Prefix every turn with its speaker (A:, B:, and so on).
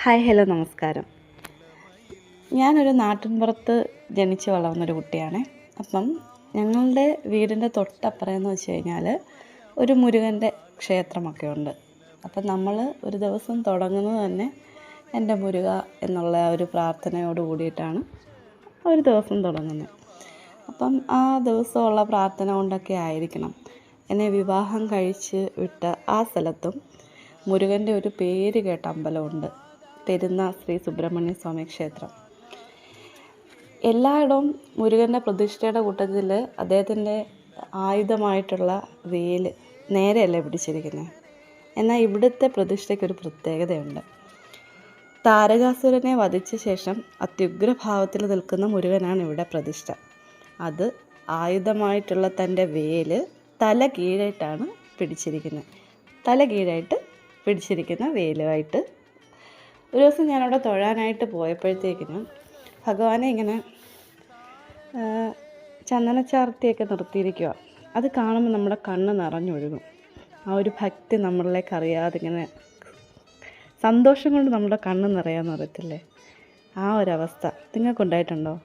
A: Hi hello നമസ്കാരം. ഞാനൊരു നാട്ടിൻപുറത്ത് ജനിച്ച് വളർന്നൊരു കുട്ടിയാണ്. അപ്പം ഞങ്ങളുടെ വീടിൻ്റെ തൊട്ടപ്പുറമെന്ന് വെച്ച് കഴിഞ്ഞാൽ ഒരു മുരുകൻ്റെ ക്ഷേത്രമൊക്കെ ഉണ്ട്. അപ്പം നമ്മൾ ഒരു ദിവസം തുടങ്ങുന്നത് തന്നെ എൻ്റെ മുരുക എന്നുള്ള ഒരു പ്രാർത്ഥനയോട് കൂടിയിട്ടാണ് ഒരു ദിവസം തുടങ്ങുന്നത്. അപ്പം ആ ദിവസമുള്ള പ്രാർത്ഥന കൊണ്ടൊക്കെ ആയിരിക്കണം എന്നെ വിവാഹം കഴിച്ച് വിട്ട ആ സ്ഥലത്തും മുരുകൻ്റെ ഒരു പേര് കേട്ട അമ്പലമുണ്ട്, പെരുന്ന ശ്രീ സുബ്രഹ്മണ്യ സ്വാമി ക്ഷേത്രം. എല്ലായിടവും മുരുകൻ്റെ പ്രതിഷ്ഠയുടെ കൂട്ടത്തിൽ അദ്ദേഹത്തിൻ്റെ ആയുധമായിട്ടുള്ള വേൽ നേരെയല്ലേ പിടിച്ചിരിക്കുന്നത്. എന്നാൽ ഇവിടുത്തെ പ്രതിഷ്ഠയ്ക്കൊരു പ്രത്യേകതയുണ്ട്. താരകാസുരനെ വധിച്ച ശേഷം അത്യുഗ്രഭാവത്തിൽ നിൽക്കുന്ന മുരുകനാണ് ഇവിടെ പ്രതിഷ്ഠ. അത് ആയുധമായിട്ടുള്ള തൻ്റെ വേല് തല കീഴായിട്ടാണ് പിടിച്ചിരിക്കുന്നത്. തല കീഴായിട്ട് പിടിച്ചിരിക്കുന്ന വേലുമായിട്ട് ഒരു ദിവസം ഞാനവിടെ തൊഴാനായിട്ട് പോയപ്പോഴത്തേക്കിനും ഭഗവാനെ ഇങ്ങനെ ചന്ദനച്ചാർത്തിയൊക്കെ നിർത്തിയിരിക്കുക. അത് കാണുമ്പോൾ നമ്മുടെ കണ്ണ് നിറഞ്ഞൊഴുകും. ആ ഒരു ഭക്തി നമ്മളിലേക്ക് അറിയാതെ ഇങ്ങനെ സന്തോഷം കൊണ്ട് നമ്മുടെ കണ്ണ് നിറയാന്ന് പറയത്തില്ലേ, ആ ഒരവസ്ഥ നിങ്ങൾക്കുണ്ടായിട്ടുണ്ടോ?